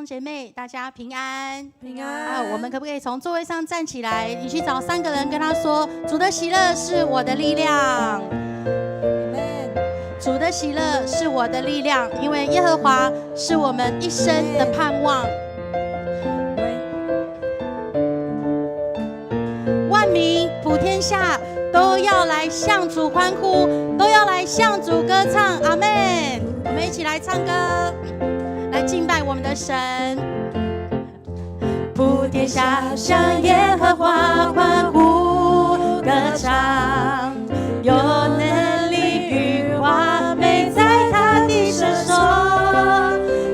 兄姐妹，大家平安，平安。我们可不可以从座位上站起来？你去找3个人，跟他说：“主的喜乐是我的力量。”主的喜乐是我的力量，因为耶和华是我们一生的盼望。万民普天下都要来向主欢呼，都要来向主歌唱。阿们！我们一起来唱歌，来敬拜我们的神。普天下向耶和华欢呼歌唱，有能力与华美在他的身手，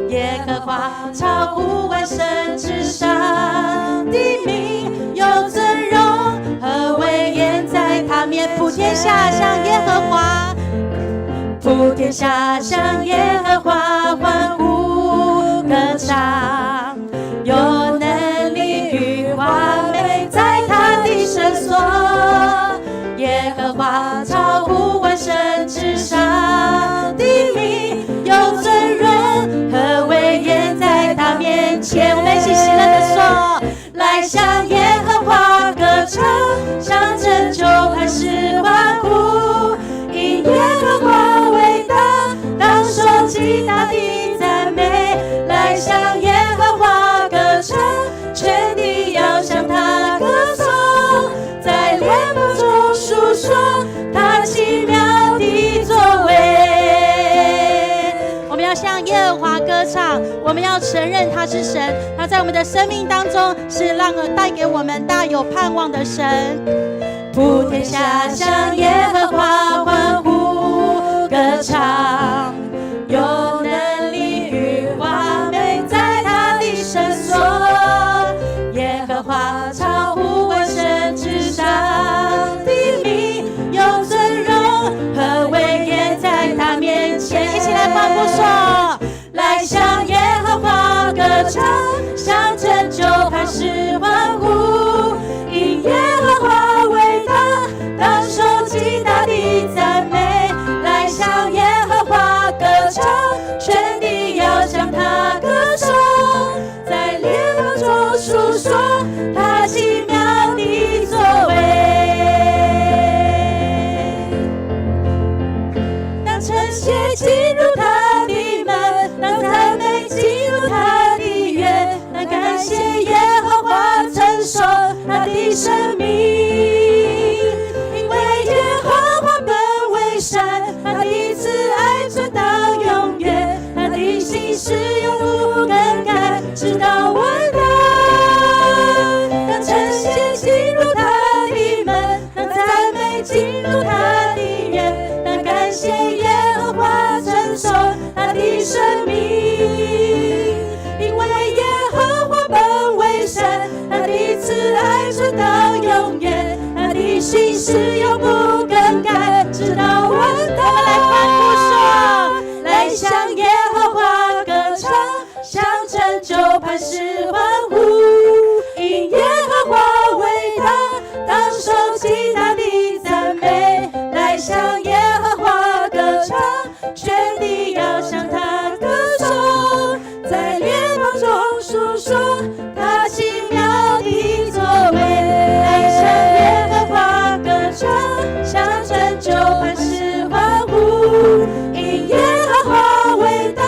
耶和华超乎万神之上，的名有尊荣和威严在他面。普天下向耶和华，普天下向耶和华欢呼歌唱，有能力与华美在他的圣所，耶和华超乎万神之上，的名有尊荣和威严在他面前。我们一起喜乐地说：来向耶和华歌唱，向拯救磐石欢呼，因耶和华伟大，当受极大的赞美。来向耶和华歌唱，全地要向他歌颂，在列邦中述说他奇妙的作为。我们要向耶和华歌唱，我们要承认他是神，他在我们的生命当中是让带给我们大有盼望的神。普天下向耶和华欢呼歌唱，有能力与华美在他的圣所，耶和华超乎万神之上，的名有尊荣和威严在他面前。一起来欢呼说：来向耶和华歌唱，向拯救磐石欢呼，因耶和华伟大，当受极大的赞美。来向耶和华歌唱，全地要向他歌颂，在列邦中述说他奇妙的作为。当称谢进入他的门，当赞美进入他的院，当感谢耶和华承受他的生命，因为耶和华本为善，他的慈爱存到永远，他的心是永不更改，直到万代。当称谢进入他的门，当赞美进入他的院，当感谢耶和华承受他的生命，因为耶和华本为善，他的慈爱存到永远，他的心是永不更改，直到万代。我们来欢呼说：来向耶和华歌唱，向拯救磐石欢呼，因耶和华伟大，当受极大的赞美。来向耶和华歌唱，全地要向他歌颂，在列邦中述说他奇妙的作为。来向耶和华歌唱，向拯救磐石欢呼，因耶和华伟大，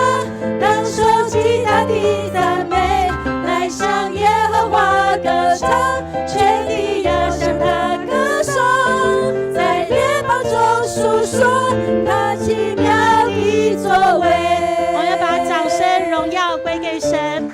当受极大的赞美。来向耶和华歌唱，全地要向他歌颂，在列邦中述说他奇妙的作为。我们要把掌声荣耀归给神，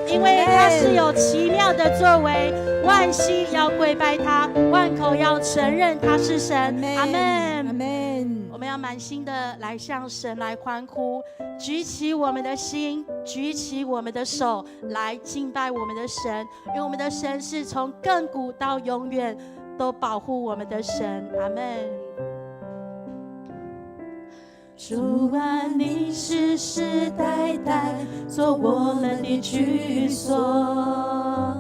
因为他是有奇妙的作为，万膝要跪拜他，万口要承认他是神。阿们，阿们。我们要满心的来向神来欢呼，举起我们的心，举起我们的手，来敬拜我们的神，因为我们的神是从亘古到永远都保护我们的神。阿们。主啊，你世世代代做我们的居所，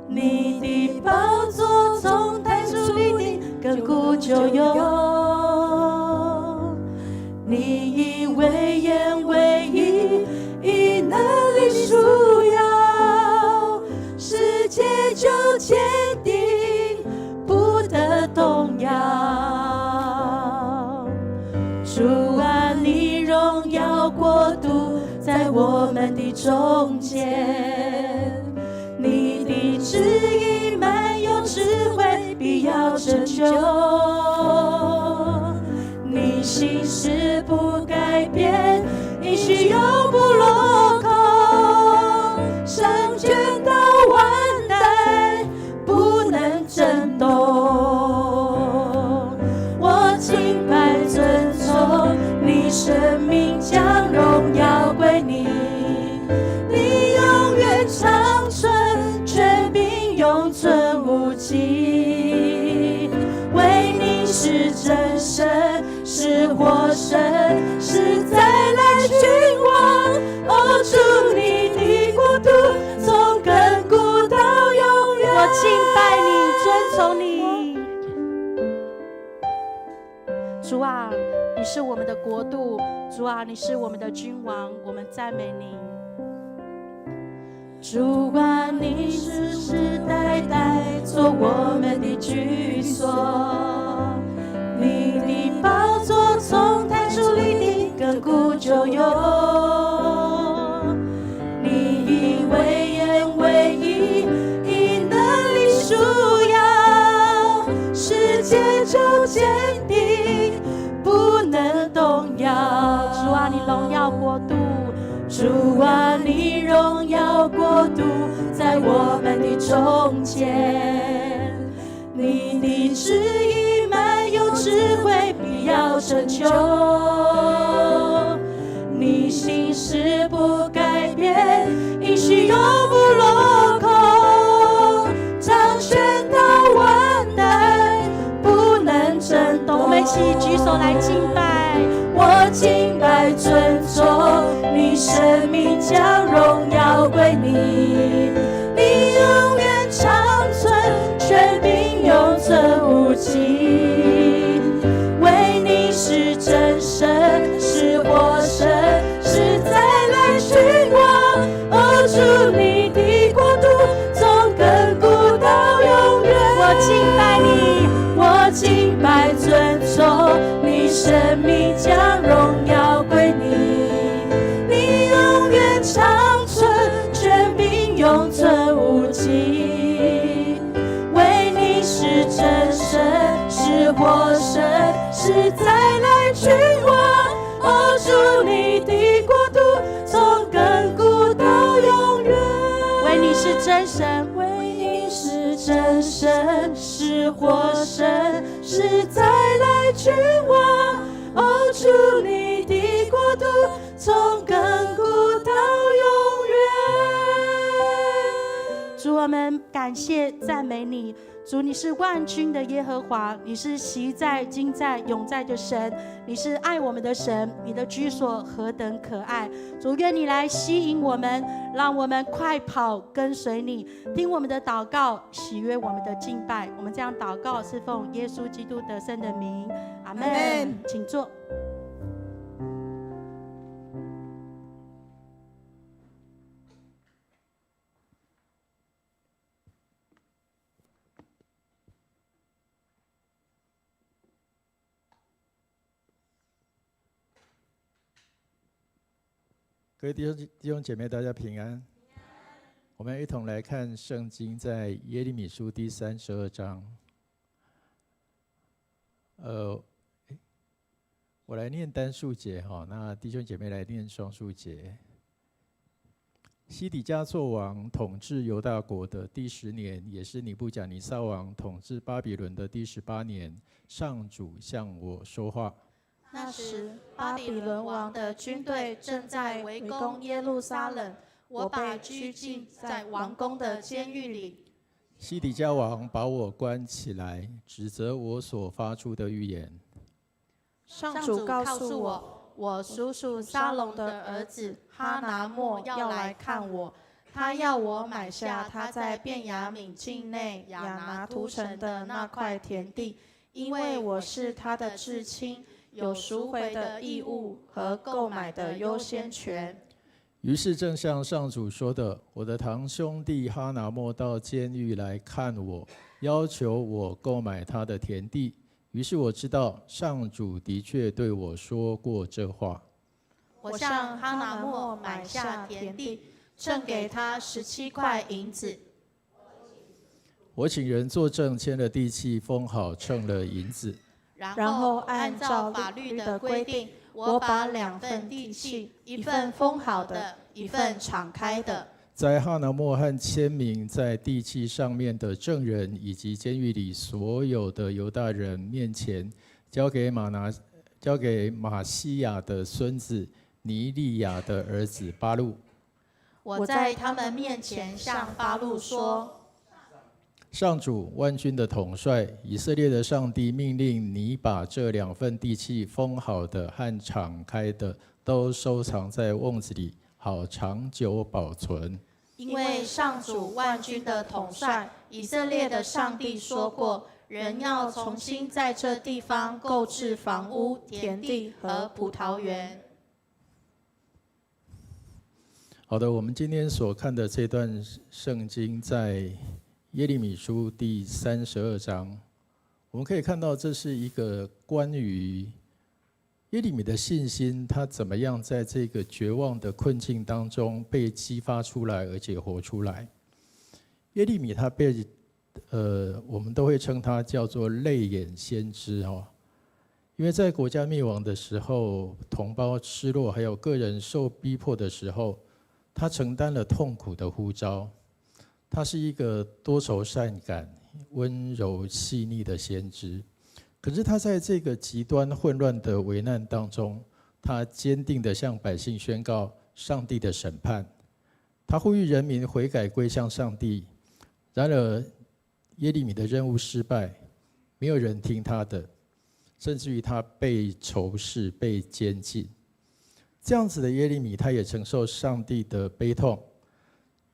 你的宝座从太初立定，亘古就有。你以威严为义，以能力束腰。就坚定，不得动摇。主啊，你荣耀国度在我们的中间，你的旨意满有智慧，必要拯救。你心事不改变，应许永不落空，胜券到万代，不能震动。我敬拜尊崇你，生命将荣耀归你，你永远长存，权柄永存无极。为你是真神，是活神，是再来君王。哦，主你的国度从亘古到永远。我敬拜你，尊崇你。主啊，你是我们的国度，主啊，你是我们的君王，我们赞美你。主啊，你世世代代做我们的居所，你的宝座从太初立定，亘古就有。你以为言为义，以能力束腰，世界就坚定，不能动摇。主啊，你荣耀国度，主啊，你荣耀国度在我们的中间，你的旨意满有智慧，必要拯救。你心事不改变，应许永不落空，掌权到万代，不能震动。我们一起举手来敬拜，我敬拜尊崇你，生命将荣耀归你，你永远长存，权柄永存无极。为你是真神，是活神，是再来君王。哦，主你的国度从亘古到永远。我敬拜你，我敬拜尊崇你，生命将荣耀归你，你永远长存，权柄永存无极。为你是真神，是活神，是再来君王。哦，主你的国度从亘古到永远。为你是真神，为你是真神，是活神，是再来君王。哦，主你的国度从亘古到永远。主，我们感谢赞美你。主，你是万军的耶和华，你是昔在今在永在的神，你是爱我们的神，你的居所何等可爱。主，愿你来吸引我们，让我们快跑跟随你，听我们的祷告，喜悦我们的敬拜。我们这样祷告是奉耶稣基督得胜的名，阿们。请坐。各位弟兄姐妹，大家平安。我们一同来看圣经，在耶利米书第32章。我来念单数节哈，那弟兄姐妹来念双数节。西底家作王，统治犹大国的第10年，也是尼布甲尼撒王统治巴比伦的第18年，上主向我说话。那时，巴比伦王的军队正在围攻耶路撒冷，我被拘禁在王宫的监狱里。西底家王把我关起来，指责我所发出的预言。上主告诉我，我叔叔沙龙的儿子哈拿默要来看我，他要我买下他在便雅悯境内亚拿图城的那块田地，因为我是他的至亲，有赎回的义务和购买的优先权。于是正像上主说的，我的堂兄弟哈拿末到监狱来看我，要求我购买他的田地。于是我知道上主的确对我说过这话。我向哈拿末买下田地，赠给他17块银子。我请人作证，签了地契，封好，称了银子。然后按照法律的规定，我把2份地契，一份封好的，一份敞开的，在哈拿末和签名在地契上面的证人，以及监狱里所有的犹大人面前，交给马西亚的孙子尼利亚的儿子巴路。我在他们面前向巴路说：上主万军的统帅，以色列的上帝命令你把这2份地契封好的和敞开的都收藏在瓮子里，好长久保存。因为上主万军的统帅，以色列的上帝说过，人要重新在这地方购置房屋、田地和葡萄园。好的，我们今天所看的这段圣经在耶利米书第32章，我们可以看到这是一个关于耶利米的信心，他怎么样在这个绝望的困境当中被激发出来，而且活出来。耶利米他被我们都会称他叫做泪眼先知哦，因为在国家灭亡的时候，同胞失落，还有个人受逼迫的时候，他承担了痛苦的呼召。他是一个多愁善感、温柔细腻的先知，可是他在这个极端混乱的危难当中，他坚定地向百姓宣告上帝的审判，他呼吁人民悔改归向上帝。然而耶利米的任务失败，没有人听他的，甚至于他被仇视、被监禁。这样子的耶利米，他也承受上帝的悲痛。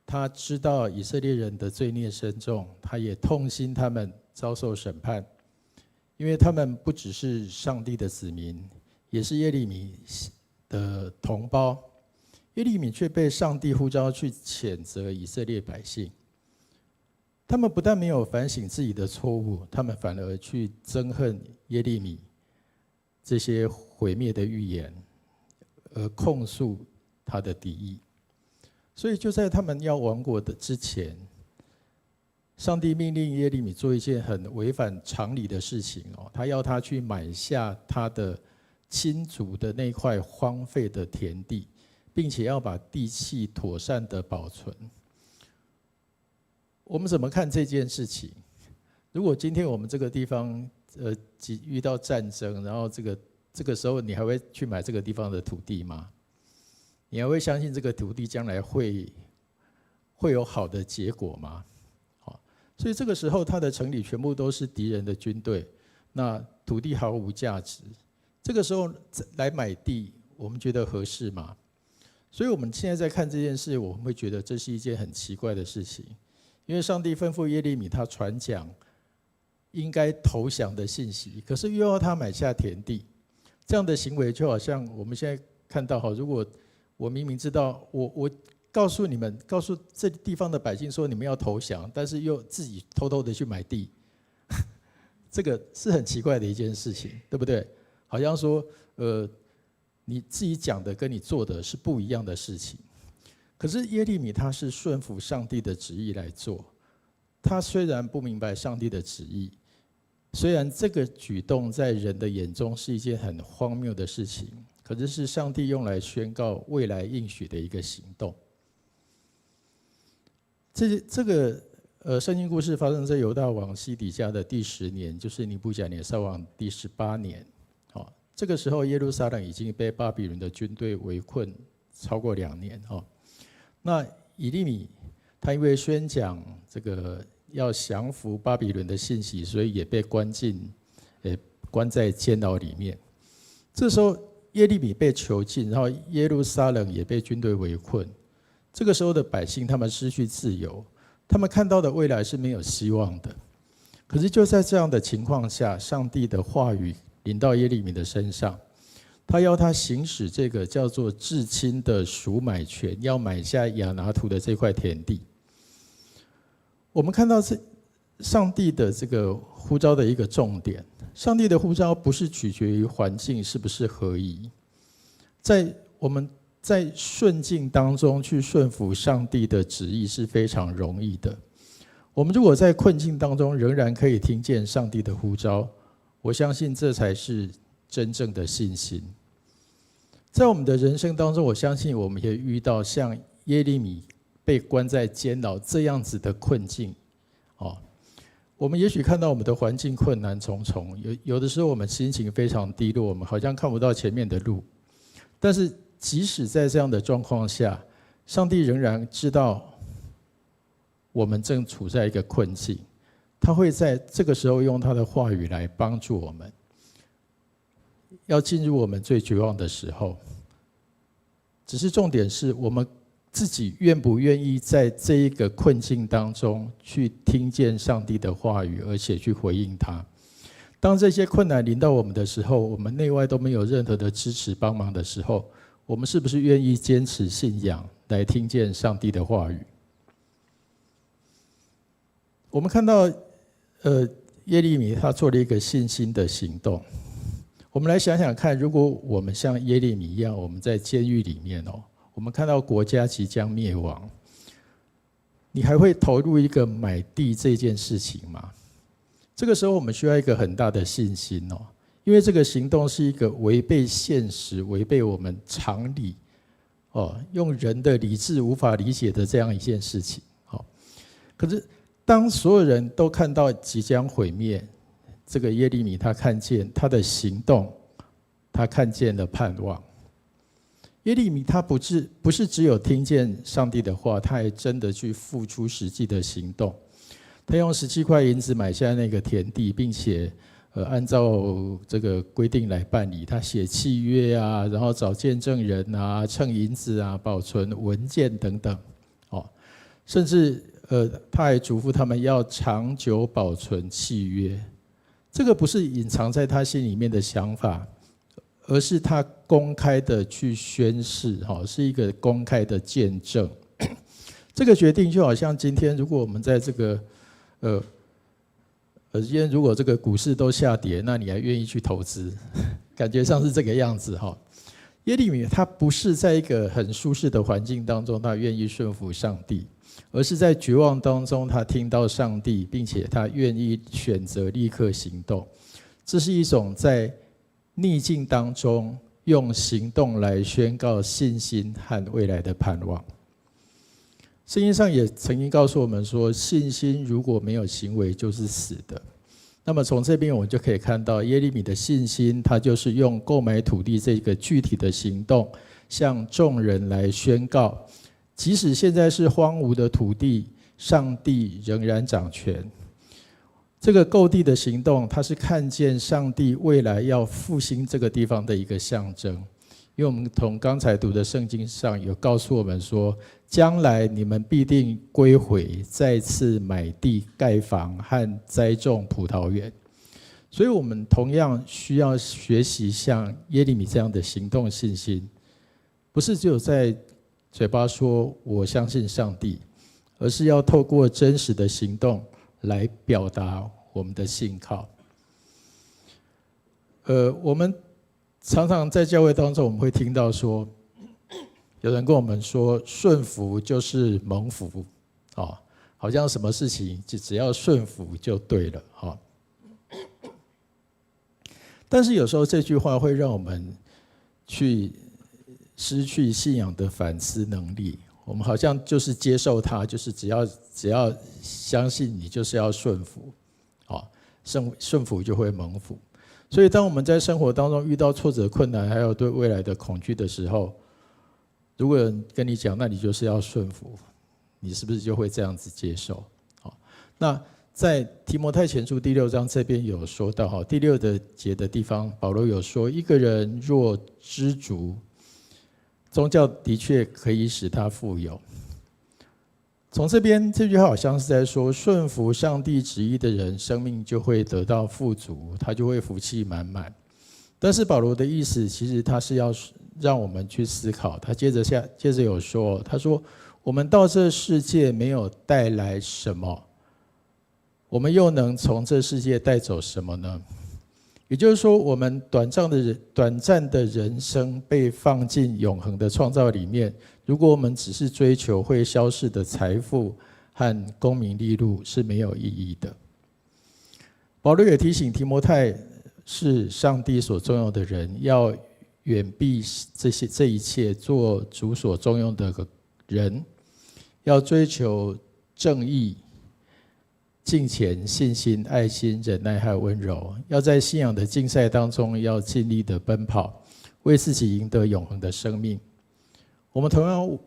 他知道以色列人的罪孽深重，他也痛心他们遭受审判，因为他们不只是上帝的子民，也是耶利米的同胞。耶利米却被上帝呼召去谴责以色列百姓，他们不但没有反省自己的错误，他们反而去憎恨耶利米这些毁灭的预言，而控诉他的敌意。所以就在他们要亡国的之前，上帝命令耶利米做一件很违反常理的事情哦，他要他去买下他的亲族的那块荒废的田地，并且要把地契妥善的保存。我们怎么看这件事情？如果今天我们这个地方遇到战争，然后这个时候你还会去买这个地方的土地吗？你还会相信这个土地将来会有好的结果吗？所以这个时候他的城里全部都是敌人的军队，那土地毫无价值。这个时候来买地，我们觉得合适吗？所以我们现在在看这件事，我们会觉得这是一件很奇怪的事情，因为上帝吩咐耶利米他传讲应该投降的信息，可是又要他买下田地，这样的行为就好像我们现在看到，如果我明明知道我告诉你们，告诉这地方的百姓说你们要投降，但是又自己偷偷的去买地，这个是很奇怪的一件事情，对不对？好像说你自己讲的跟你做的是不一样的事情。可是耶利米他是顺服上帝的旨意来做，他虽然不明白上帝的旨意，虽然这个举动在人的眼中是一件很荒谬的事情，可是是上帝用来宣告未来应许的一个行动。这个圣经故事发生在犹大王西底家的第10年，就是尼布甲尼撒王第18年。这个时候耶路撒冷已经被巴比伦的军队围困超过2年。那以利米他因为宣讲这个要降服巴比伦的信息，所以也被关在监牢里面。这时候耶利米被囚禁，然后耶路撒冷也被军队围困。这个时候的百姓他们失去自由，他们看到的未来是没有希望的。可是就在这样的情况下，上帝的话语临到耶利米的身上，他要他行使这个叫做至亲的赎买权，要买下亚拿图的这块田地。我们看到这上帝的这个呼召的一个重点，上帝的呼召不是取决于环境是不是合宜，我们在顺境当中去顺服上帝的旨意是非常容易的。我们如果在困境当中仍然可以听见上帝的呼召，我相信这才是真正的信心。在我们的人生当中，我相信我们也遇到像耶利米被关在监牢这样子的困境。我们也许看到我们的环境困难重重，有的时候我们心情非常低落，我们好像看不到前面的路。但是即使在这样的状况下，上帝仍然知道我们正处在一个困境，他会在这个时候用他的话语来帮助我们。要进入我们最绝望的时候，只是重点是我们自己愿不愿意在这一个困境当中去听见上帝的话语，而且去回应他。当这些困难临到我们的时候，我们内外都没有任何的支持帮忙的时候，我们是不是愿意坚持信仰来听见上帝的话语？我们看到耶利米他做了一个信心的行动。我们来想想看，如果我们像耶利米一样，我们在监狱里面我们看到国家即将灭亡，你还会投入一个买地这件事情吗？这个时候我们需要一个很大的信心因为这个行动是一个违背现实、违背我们常理用人的理智无法理解的这样一件事情可是当所有人都看到即将毁灭，这个耶利米他看见他的行动，他看见了盼望。耶利米他不是只有听见上帝的话，他还真的去付出实际的行动。他用17块银子买下那个田地，并且按照这个规定来办理。他写契约啊，然后找见证人啊，称银子啊，保存文件等等甚至他还嘱咐他们要长久保存契约。这个不是隐藏在他心里面的想法，而是他公开的去宣示是一个公开的见证。这个决定就好像今天如果我们在这个今天如果这个股市都下跌，那你还愿意去投资？感觉上是这个样子耶利米他不是在一个很舒适的环境当中，他愿意顺服上帝，而是在绝望当中，他听到上帝，并且他愿意选择立刻行动。这是一种在逆境当中用行动来宣告信心和未来的盼望。圣经上也曾经告诉我们说，信心如果没有行为就是死的。那么从这边我们就可以看到，耶利米的信心，他就是用购买土地这个具体的行动，向众人来宣告，即使现在是荒芜的土地，上帝仍然掌权。这个购地的行动，它是看见上帝未来要复兴这个地方的一个象征。因为我们从刚才读的圣经上有告诉我们说，将来你们必定归回，再次买地盖房和栽种葡萄园。所以我们同样需要学习像耶利米这样的行动信心，不是只有在嘴巴说我相信上帝，而是要透过真实的行动来表达我们的信靠。我们常常在教会当中，我们会听到说，有人跟我们说，顺服就是蒙福，好像什么事情只要顺服就对了，但是有时候这句话会让我们去失去信仰的反思能力。我们好像就是接受它，就是只要相信你，就是要顺服，顺服就会蒙福。所以当我们在生活当中遇到挫折、困难，还有对未来的恐惧的时候，如果有人跟你讲，那你就是要顺服，你是不是就会这样子接受？那在提摩太前书第6章这边有说到，第6节的地方，保罗有说，一个人若知足，宗教的确可以使他富有。从这边这句话好像是在说，顺服上帝旨意的人，生命就会得到富足，他就会福气满满。但是保罗的意思，其实他是要让我们去思考。他接着有说，他说：“我们到这世界没有带来什么，我们又能从这世界带走什么呢？”也就是说，我们短暂的人生被放进永恒的创造里面。如果我们只是追求会消逝的财富和功名利禄，是没有意义的。保罗也提醒提摩太，是上帝所重用的人，要远避这一切，做主所重用的人，要追求正义、敬虔、信心、爱心、忍耐和温柔，要在信仰的竞赛当中，要尽力的奔跑，为自己赢得永恒的生命。我们同样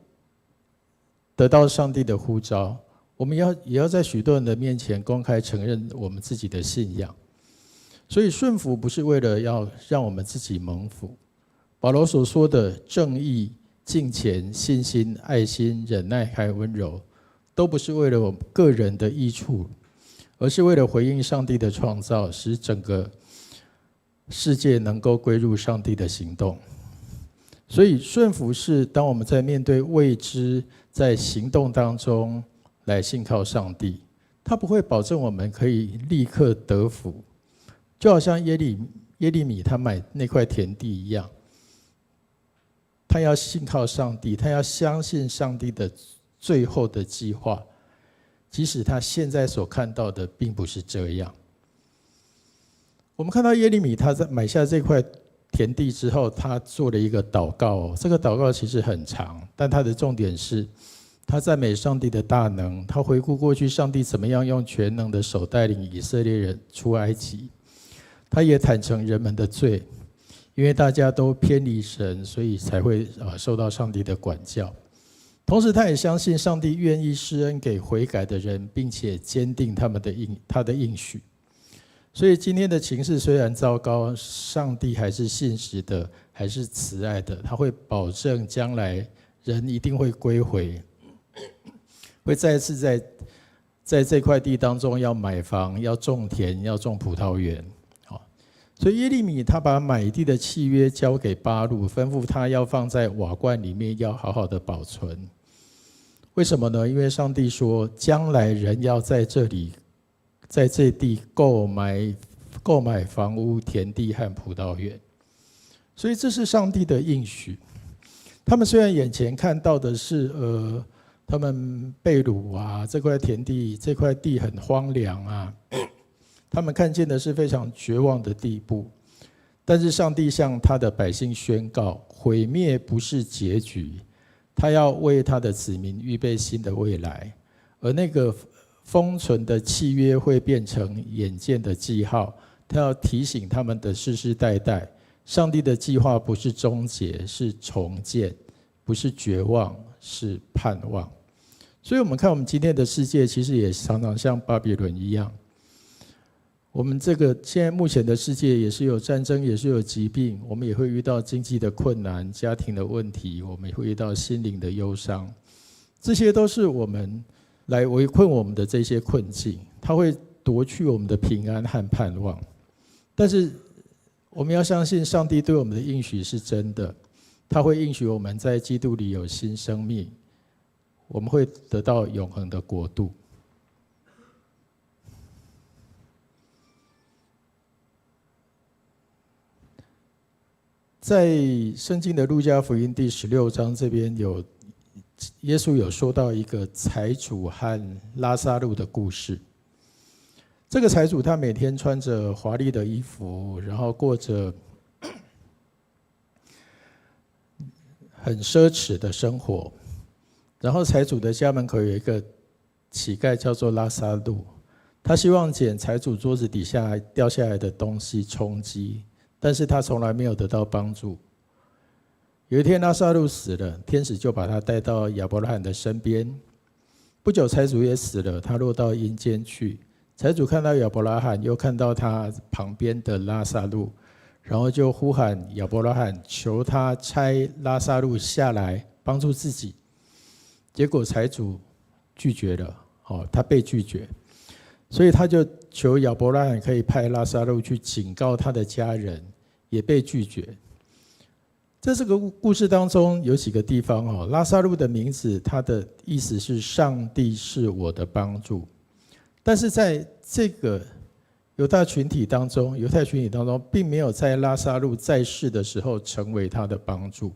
得到上帝的呼召，我们也要在许多人的面前公开承认我们自己的信仰。所以顺服不是为了要让我们自己蒙福。保罗所说的正义、敬虔、信心、爱心、忍耐还有温柔，都不是为了我们个人的益处，而是为了回应上帝的创造，使整个世界能够归入上帝的行动。所以顺服是当我们在面对未知，在行动当中来信靠上帝，他不会保证我们可以立刻得福，就好像耶利米他买那块田地一样，他要信靠上帝，他要相信上帝的最后的计划，即使他现在所看到的并不是这样。我们看到耶利米他在买下这块田地之后，他做了一个祷告，这个祷告其实很长，但他的重点是他赞美上帝的大能，他回顾过去上帝怎么样用全能的手带领以色列人出埃及，他也坦诚人们的罪，因为大家都偏离神，所以才会受到上帝的管教。同时他也相信上帝愿意施恩给悔改的人，并且坚定他的应许。所以今天的情势虽然糟糕，上帝还是信实的，还是慈爱的，他会保证将来人一定会归回，会再一次在这块地当中要买房，要种田，要种葡萄园。所以耶利米他把买地的契约交给巴录，吩咐他要放在瓦罐里面，要好好的保存。为什么呢？因为上帝说，将来人要在这地购买房屋、田地和葡萄园，所以这是上帝的应许。他们虽然眼前看到的是他们被掳啊，这块田地这块地很荒凉啊，他们看见的是非常绝望的地步，但是上帝向他的百姓宣告，毁灭不是结局，他要为他的子民预备新的未来，而那个封存的契约会变成眼见的记号，他要提醒他们的世世代代，上帝的计划不是终结，是重建，不是绝望，是盼望。所以我们看我们今天的世界，其实也常常像巴比伦一样，我们这个现在目前的世界也是有战争，也是有疾病，我们也会遇到经济的困难、家庭的问题，我们也会遇到心灵的忧伤，这些都是我们来围困我们的这些困境，它会夺去我们的平安和盼望。但是我们要相信上帝对我们的应许是真的，他会应许我们在基督里有新生命，我们会得到永恒的国度。在圣经的路加福音第16章这边耶稣有说到一个财主和拉撒路的故事。这个财主他每天穿着华丽的衣服，然后过着很奢侈的生活。然后财主的家门口有一个乞丐叫做拉撒路，他希望捡财主桌子底下掉下来的东西充饥，但是他从来没有得到帮助。有一天拉撒路死了，天使就把他带到亚伯拉罕的身边。不久财主也死了，他落到阴间去。财主看到亚伯拉罕，又看到他旁边的拉撒路，然后就呼喊亚伯拉罕，求他差拉撒路下来帮助自己。结果财主拒绝了，他被拒绝，所以他就求亚伯拉罕可以派拉撒路去警告他的家人，也被拒绝。在这个故事当中有几个地方，拉撒路的名字，它的意思是上帝是我的帮助。但是在这个犹太群体当中，并没有在拉撒路在世的时候成为他的帮助，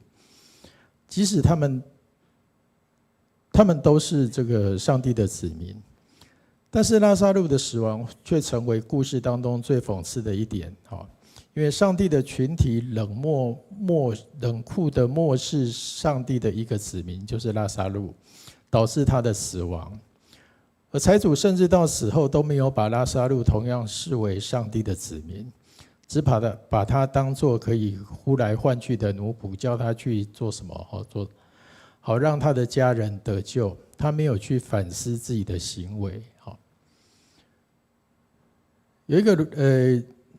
即使他们都是这个上帝的子民，但是拉撒路的死亡却成为故事当中最讽刺的一点。因为上帝的群体冷酷的漠视上帝的一个子民，就是拉撒路，导致他的死亡。而财主甚至到死后都没有把拉撒路同样视为上帝的子民，只把他当作可以呼来唤去的奴仆，叫他去做什么，好让他的家人得救。他没有去反思自己的行为。有一个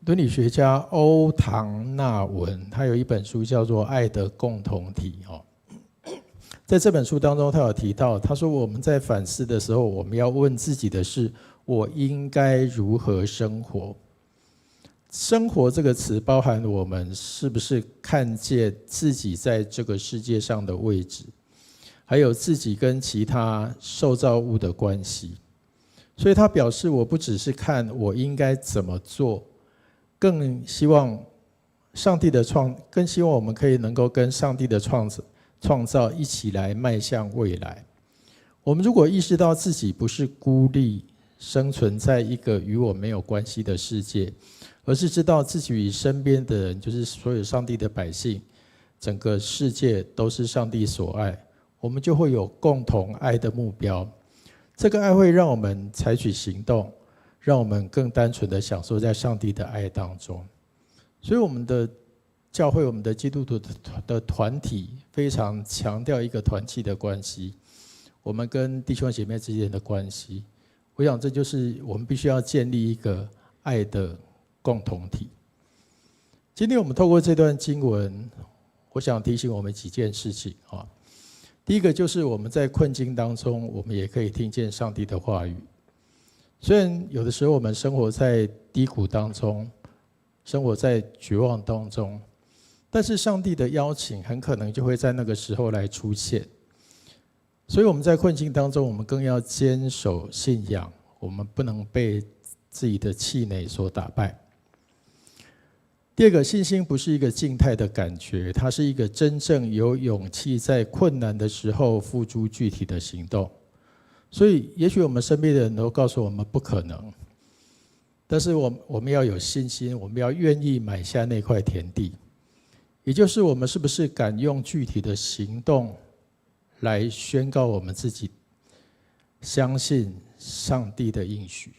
伦理学家欧唐纳文，他有一本书叫做《爱的共同体》。在这本书当中，他有提到，他说我们在反思的时候，我们要问自己的是：我应该如何生活？生活这个词包含我们是不是看见自己在这个世界上的位置，还有自己跟其他受造物的关系。所以他表示，我不只是看我应该怎么做，更希望我们可以能够跟上帝的创造一起来迈向未来。我们如果意识到自己不是孤立生存在一个与我没有关系的世界，而是知道自己与身边的人，就是所有上帝的百姓，整个世界都是上帝所爱，我们就会有共同爱的目标。这个爱会让我们采取行动，让我们更单纯的享受在上帝的爱当中。所以我们的教会，我们的基督徒的团体非常强调一个团契的关系，我们跟弟兄姐妹之间的关系。我想这就是我们必须要建立一个爱的共同体。今天我们透过这段经文，我想提醒我们几件事情。第一个就是我们在困境当中，我们也可以听见上帝的话语。虽然有的时候我们生活在低谷当中，生活在绝望当中，但是上帝的邀请很可能就会在那个时候来出现。所以我们在困境当中，我们更要坚守信仰，我们不能被自己的气馁所打败。第二个，信心不是一个静态的感觉，它是一个真正有勇气在困难的时候付诸具体的行动。所以也许我们身边的人都告诉我们不可能，但是我们要有信心，我们要愿意买下那块田地，也就是我们是不是敢用具体的行动来宣告我们自己相信上帝的应许。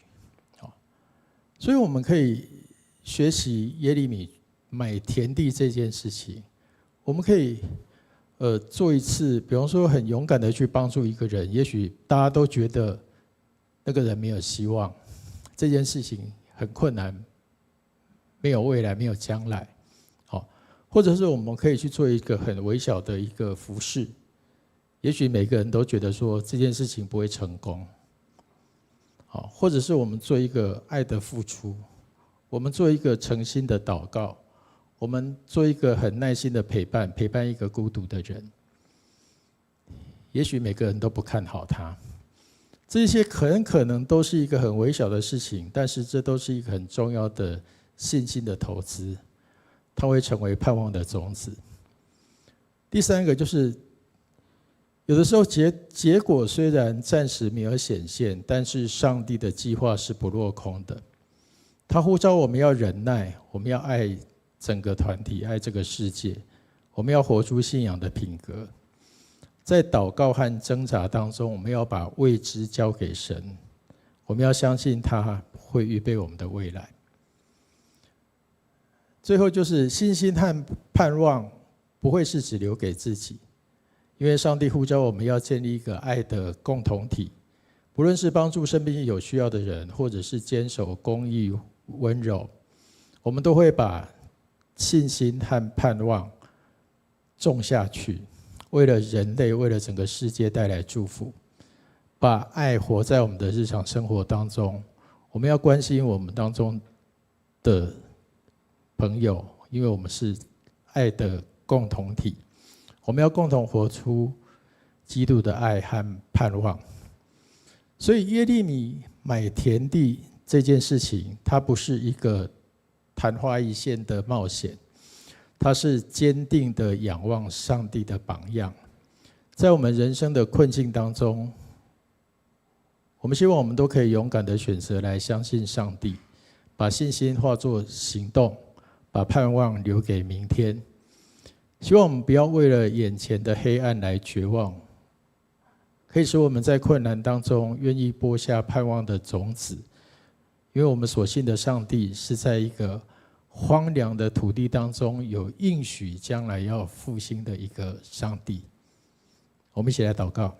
所以我们可以学习耶利米买田地这件事情，我们可以做一次，比方说很勇敢的去帮助一个人，也许大家都觉得那个人没有希望，这件事情很困难，没有未来，没有将来。或者是我们可以去做一个很微小的一个服事，也许每个人都觉得说这件事情不会成功。或者是我们做一个爱的付出，我们做一个诚心的祷告，我们做一个很耐心的陪伴一个孤独的人。也许每个人都不看好他，这些很可能都是一个很微小的事情，但是这都是一个很重要的信心的投资，它会成为盼望的种子。第三个就是有的时候结果虽然暂时没有显现，但是上帝的计划是不落空的。他呼召我们要忍耐，我们要爱整个团体，爱这个世界，我们要活出信仰的品格。在祷告和挣扎当中，我们要把未知交给神，我们要相信他会预备我们的未来。最后就是信心和盼望不会是只留给自己，因为上帝呼召我们要建立一个爱的共同体，不论是帮助身边有需要的人，或者是坚守公义温柔，我们都会把信心和盼望种下去，为了人类，为了整个世界带来祝福，把爱活在我们的日常生活当中。我们要关心我们当中的朋友，因为我们是爱的共同体，我们要共同活出基督的爱和盼望。所以耶利米买田地这件事情，它不是一个昙花一现的冒险，它是坚定的仰望上帝的榜样。在我们人生的困境当中，我们希望我们都可以勇敢的选择来相信上帝，把信心化作行动，把盼望留给明天。希望我们不要为了眼前的黑暗来绝望，可以使我们在困难当中愿意播下盼望的种子，因为我们所信的上帝是在一个荒凉的土地当中有应许将来要复兴的一个上帝。我们一起来祷告。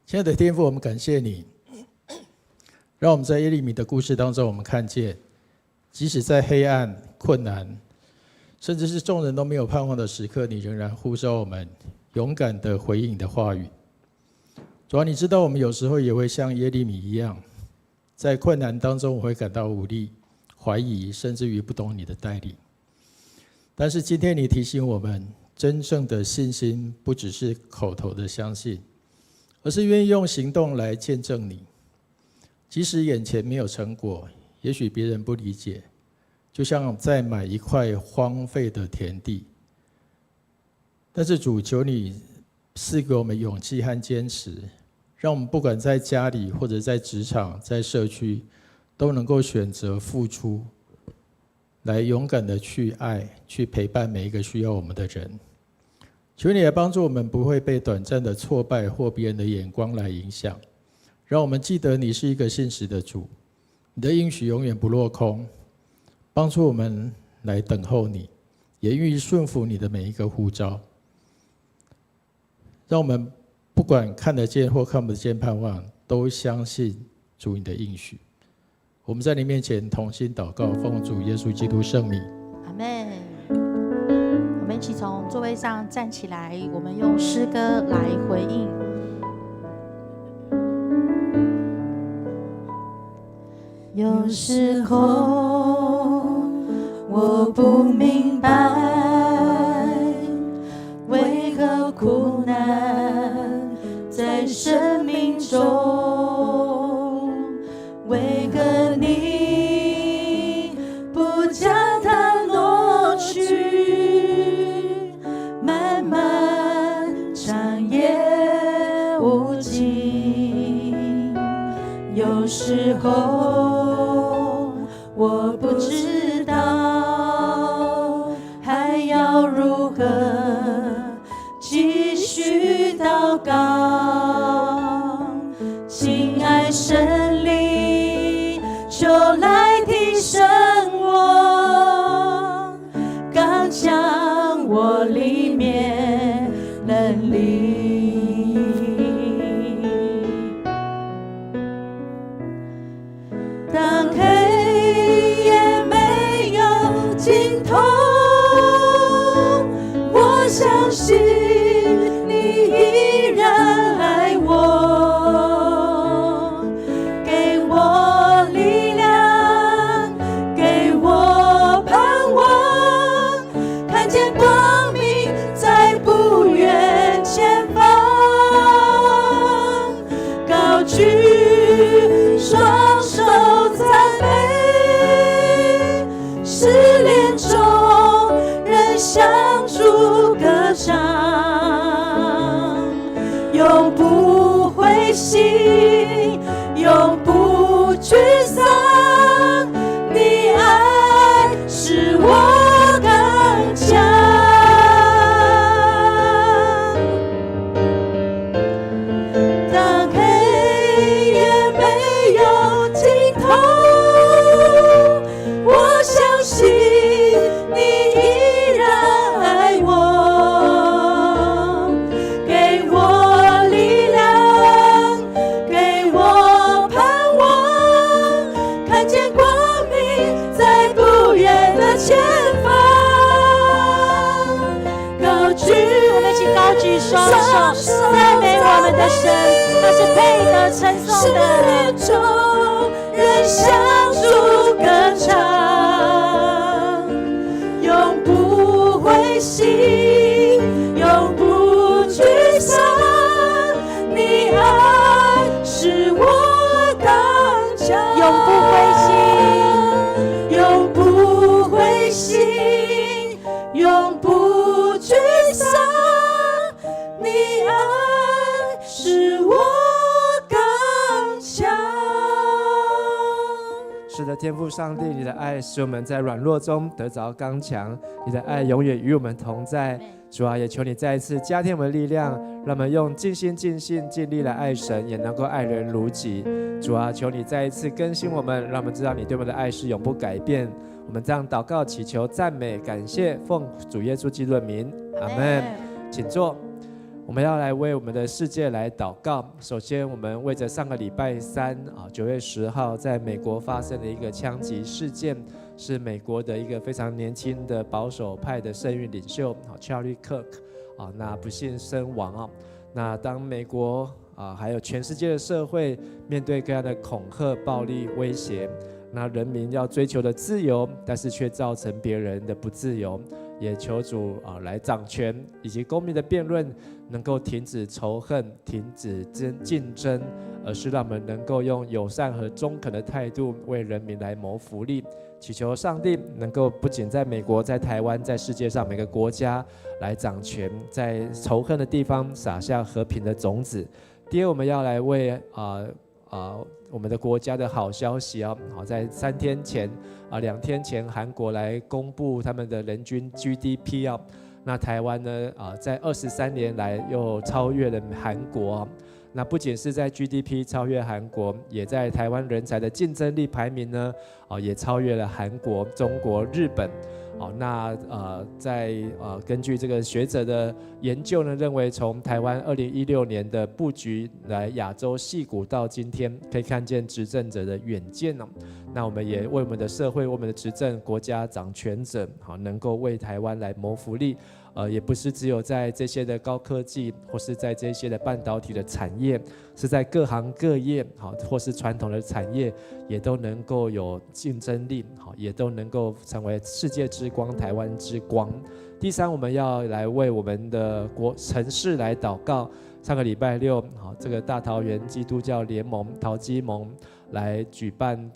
亲爱的天父，我们感谢你，让我们在耶利米的故事当中，我们看见即使在黑暗、困难，甚至是众人都没有盼望的时刻，你仍然呼召我们勇敢的回应你的话语。主啊，你知道我们有时候也会像耶利米一样，在困难当中我会感到无力、怀疑，甚至于不懂你的带领。但是今天你提醒我们，真正的信心不只是口头的相信，而是愿意用行动来见证你。即使眼前没有成果，也许别人不理解，就像在买一块荒废的田地，但是主，求你赐给我们勇气和坚持，让我们不管在家里或者在职场、在社区，都能够选择付出，来勇敢的去爱，去陪伴每一个需要我们的人。求你来帮助我们，不会被短暂的挫败或别人的眼光来影响，让我们记得你是一个信实的主，你的应许永远不落空，帮助我们来等候你，也愿意顺服你的每一个呼召。让我们不管看得见或看不见盼望，都相信主你的应许。我们在你面前同心祷告，奉主耶稣基督圣名，阿们。我们一起从座位上站起来，我们用诗歌来回应。有时候我不明白，为何苦难在生命中，为何你不将它挪去，漫漫长夜无尽。有时候我不知道还要如何继续祷告，亲爱神灵，求来提升我，刚强我里面能力。当黑夜没有尽头，我相信你依然爱我，给我力量，给我盼望，看见光明在不远前方，高举双手赞美，失恋中仍向主歌唱，永不灰心，永不沮丧，你爱使我刚强。当黑夜没有尽头，我相信你依然爱我，给我力量，给我盼望，看见光明在不远的前方，高举，我们一起高举双手赞美我们的神，他是配得称颂的。失恋中仍向主歌唱，是的，天父上帝，你的爱使我们在软弱中得着刚强，你的爱永远与我们同在。主啊，也求你再一次加添我们力量，让我们用尽心尽性尽力来爱神，也能够爱人如己。主啊，求你再一次更新我们，让我们知道你对我们的爱是永不改变。我们这样祷告祈求赞美感谢，奉主耶稣基督的名，阿们。请坐。我们要来为我们的世界来祷告。首先，我们为着上个礼拜三9月10号在美国发生的一个枪击事件，是美国的一个非常年轻的保守派的圣运领袖Charlie Kirk 那不幸身亡那当美国还有全世界的社会面对各样的恐吓、暴力、威胁，那人民要追求的自由，但是却造成别人的不自由。也求主来掌权，以及公民的辩论能够停止仇恨，停止竞争，而是让我们能够用友善和中肯的态度为人民来谋福利。祈求上帝能够不仅在美国、在台湾、在世界上每个国家来掌权，在仇恨的地方撒下和平的种子。第二，我们要来为我们的国家的好消息在2天前，韩国来公布他们的人均 GDP 那台湾呢在23年来又超越了韩国那不仅是在 GDP 超越韩国，也在台湾人才的竞争力排名呢也超越了韩国、中国、日本。根据这个学者的研究呢，认为从台湾2016年的布局来亚洲矽谷到今天，可以看见执政者的远见那我们也为我们的社会、为我们的执政国家掌权者能够为台湾来谋福利。也不是只有在这些的高科技，或是在这些的半导体的产业，是在各行各业或是传统的产业，也都能够有竞争力，也都能够成为世界之光、台湾之光。第三，我们要来为我们的城市来祷告。上个礼拜六，这个大桃园基督教联盟桃基盟来举办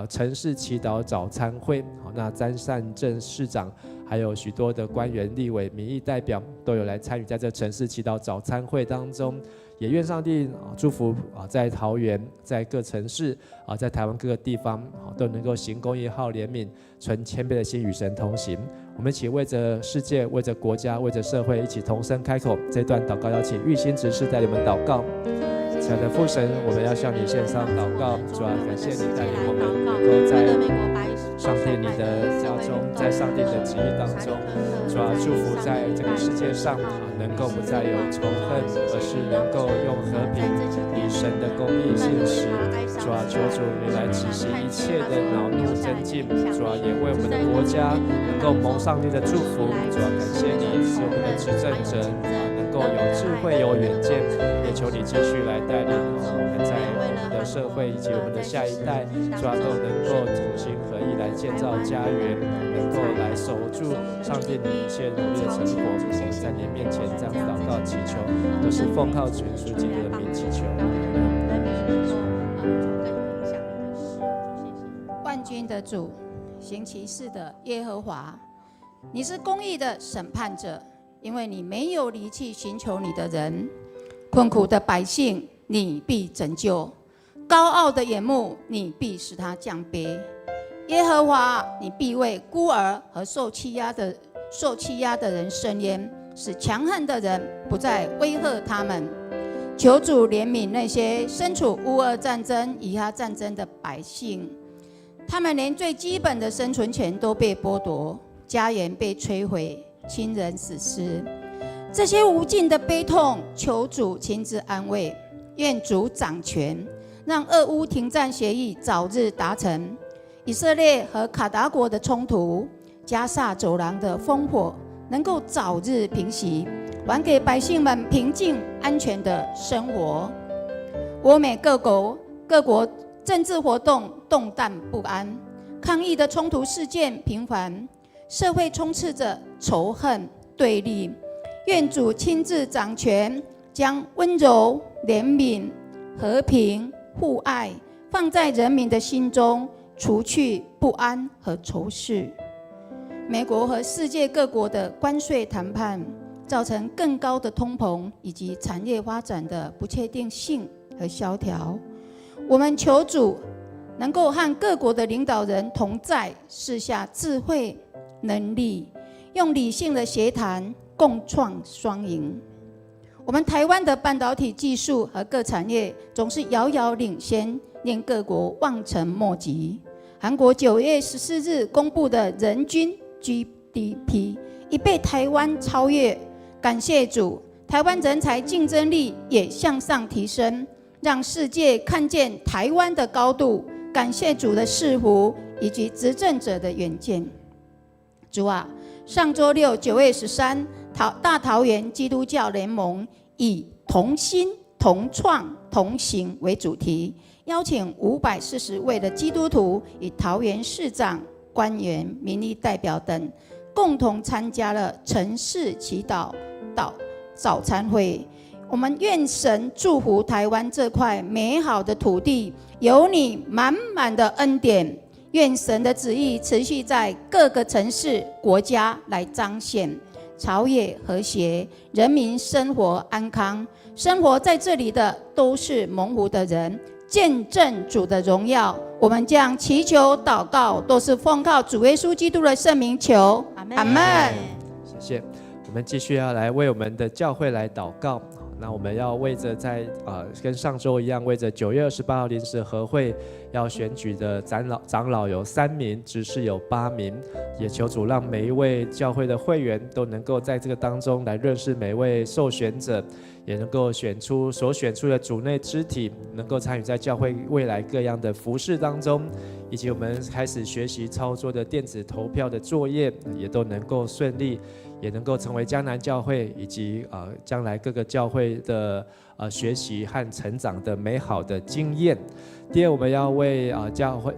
城市祈祷早餐会。那詹善政市长还有许多的官员、立委、民意代表都有来参与在这城市祈祷早餐会当中。也愿上帝祝福在桃园、在各城市在台湾各个地方都能够行公义、好怜悯、存谦卑的心，与神同行。我们一起为着世界、为着国家、为着社会，一起同声开口。这段祷告邀请玉心执事带领我们祷告。亲爱的父神，我们要向你献上祷告。主啊，感谢你带领我们能够在上帝你的家中，在上帝的旨意当中。主啊，祝福在这个世界上能够不再有仇恨，而是能够用和平以神的公义信实。主啊，求主你来止息一切的恼怒争竞。主啊，也为我们的国家能够蒙上帝的祝福。主啊，感谢你使我们的执政者能够有智慧、有远见。也求你继续来带领我们在我们的社会以及我们的下一代，主啊，都能够同心合意来建造家园，能够来守住上帝你一切努力的成果。我们在你面前这样祷告祈求，都是奉靠主耶稣基督的名祈求。万军的主，行其事的耶和华，你是公义的审判者，因为你没有离弃寻求你的人。困苦的百姓，你必拯救；高傲的眼目，你必使他降卑。耶和华，你必为孤儿和受欺压的人伸冤，使强横的人不再威吓他们。求主怜悯那些身处乌俄战争、以哈战争的百姓，他们连最基本的生存权都被剥夺，家园被摧毁，亲人死失。这些无尽的悲痛，求主亲自安慰。愿主掌权，让俄乌停战协议早日达成。以色列和卡达国的冲突，加萨走廊的烽火能够早日平息，还给百姓们平静安全的生活。欧美各国政治活动动荡不安，抗议的冲突事件频繁，社会充斥着仇恨对立。愿主亲自掌权，将温柔、怜悯、和平、互爱放在人民的心中，除去不安和仇视。美国和世界各国的关税谈判，造成更高的通膨以及产业发展的不确定性和萧条。我们求主能够和各国的领导人同在，试下智慧、能力，用理性的协谈，共创双赢。我们台湾的半导体技术和各产业总是遥遥领先，令各国望尘莫及。韩国9月14日公布的人均 GDP 已被台湾超越，感谢主，台湾人才竞争力也向上提升，让世界看见台湾的高度。感谢主的赐福以及执政者的远见。主啊，上周六9月13，大桃园基督教联盟以同心、同创、同行为主题，邀请540位的基督徒与桃园市长、官员、民意代表等，共同参加了城市祈祷早餐会。我们愿神祝福台湾这块美好的土地，有你满满的恩典。愿神的旨意持续在各个城市、国家来彰显，朝野和谐，人民生活安康。生活在这里的都是蒙福的人，见证主的荣耀。我们将祈求祷告，都是奉靠主耶稣基督的圣名求，阿们。谢谢。我们继续要来为我们的教会来祷告。那我们要为着跟上周一样，为着9月28号临时和会要选举的长老有3名，执事有8名，也求主让每一位教会的会员都能够在这个当中来认识每位受选者，也能够选出的主内肢体，能够参与在教会未来各样的服事当中，以及我们开始学习操作的电子投票的作业，也都能够顺利，也能够成为迦南教会以及将来各个教会的学习和成长的美好的经验。第二，我们要为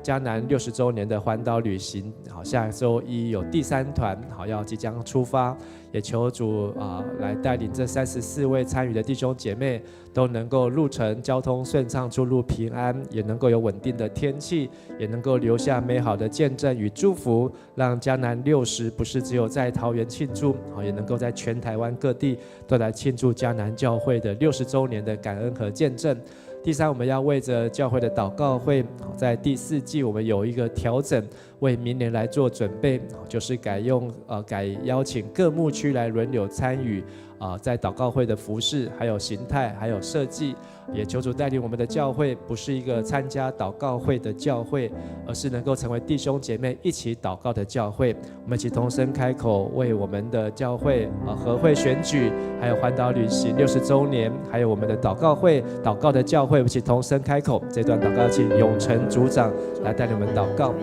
迦南60周年的环岛旅行，下周一有第3团要即将出发，也求主来带领这34位参与的弟兄姐妹都能够路程交通顺畅，出入平安，也能够有稳定的天气，也能够留下美好的见证与祝福，让迦南60不是只有在桃园庆祝，也能够在全台湾各地都来庆祝迦南教会的60周年的感恩和见证。第三，我们要为着教会的祷告会，在第4季我们有一个调整，为明年来做准备，就是改邀请各牧区来轮流参与在祷告会的服事，还有形态，还有设计。也求主带领我们的教会，不是一个参加祷告会的教会，而是能够成为弟兄姐妹一起祷告的教会。我们一起同声开口，为我们的教会和会选举，还有环岛旅行60周年，还有我们的祷告会祷告的教会，我们一起同声开口。这段祷告请永成组长来带领我们祷告。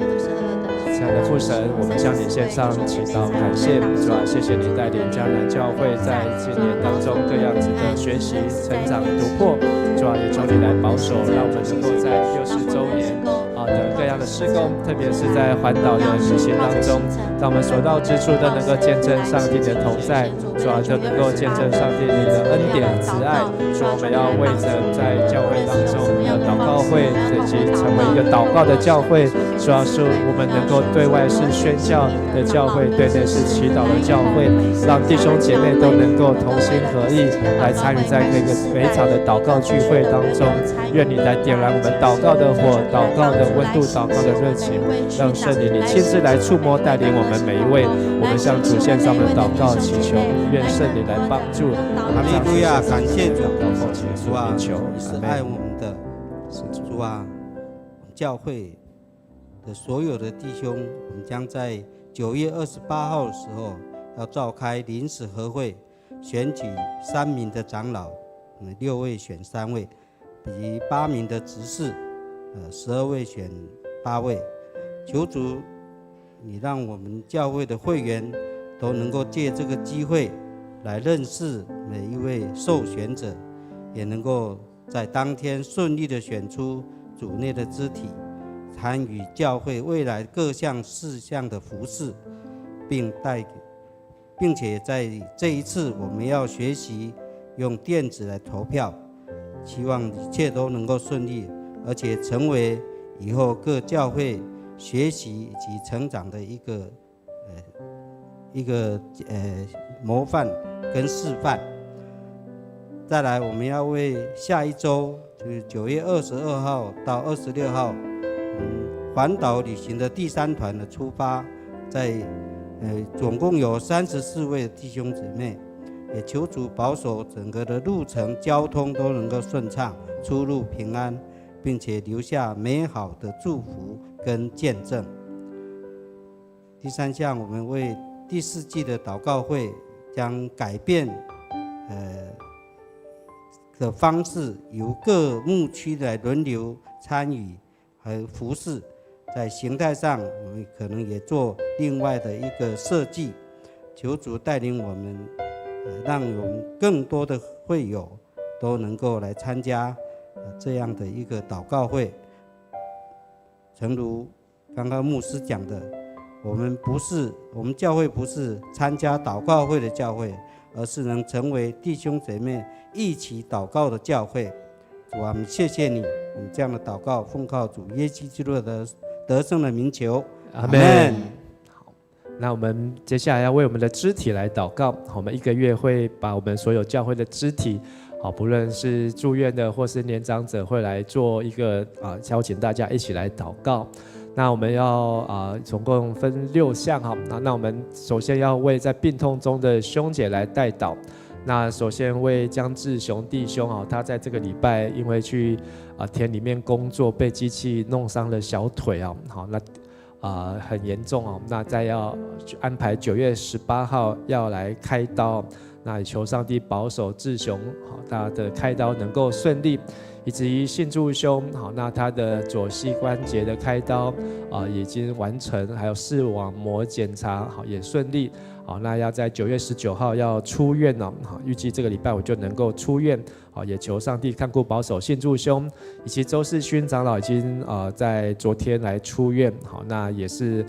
亲爱的父神，我们向你献上祈祷感谢，主啊，谢谢你带领迦南教会在今年当中各样子的学习、成长、突破。主啊，也求你来保守，让我们能够在60周年的各样的事工，特别是在环岛的旅行当中，让我们所到之处都能够见证上帝的同在。主啊，就能够见证上帝你的恩典慈爱。主啊，我们要为着在教会当中的祷告会，以及成为一个祷告的教会。主啊，是我们能够对外是宣教的教会，对内是祈祷的教会，让弟兄姐妹都能够同心合意来参与在这个每一场的祷告聚会当中。愿你来点燃我们祷告的火、祷告的温度、祷告的热情，让圣灵你亲自来触摸带领我们每一位。我们向主献上的祷告祈求，愿圣灵来帮助。哈利路亚，感谢主，主啊，你是爱我们的，主啊，教会的所有的弟兄，我们将在9月28号的时候要召开临时和会，选举3名的长老，6位选3位，以及8名的执事，12位选8位。求主，你让我们教会的会员都能够借这个机会来认识每一位受选者，也能够在当天顺利的选出主内的肢体，参与教会未来各项事项的服事，并且在这一次我们要学习用电子来投票，希望一切都能够顺利，而且成为以后各教会学习以及成长的一个模范跟示范。再来，我们要为下一周，就是9月22号到26号，环岛旅行的第3团的出发，总共有34位弟兄姊妹，也求主保守整个的路程交通都能够顺畅，出入平安，并且留下美好的祝福跟见证。第3项，我们为第4季的祷告会将改变的方式，由各牧区来轮流参与和服侍。在形态上，我们可能也做另外的一个设计，求主带领我们，让我们更多的会友都能够来参加这样的一个祷告会。诚如刚刚牧师讲的，我们教会不是参加祷告会的教会，而是能成为弟兄姐妹一起祷告的教会。主啊，我们谢谢你，我们这样的祷告奉靠主耶稣基督的得胜的名求，阿们。好，那我们接下来要为我们的肢体来祷告。我们1个月会把我们所有教会的肢体，好，不论是住院的或是年长者，会来做一个邀请大家一起来祷告。那我们要总共分6项哈。那我们首先要为在病痛中的兄姐来代祷。那首先为江志雄弟兄他在这个礼拜因为去田里面工作，被机器弄伤了小腿好，那很严重那再要安排9月18号要来开刀，那也求上帝保守志雄他的开刀能够顺利，以至于信助兄那他的左膝关节的开刀已经完成，还有视网膜检查也顺利。好，那要在9月19号要出院了，预计这个礼拜我就能够出院。好，也求上帝看顾保守信助兄以及周世勋长老已经在昨天来出院。好，那也是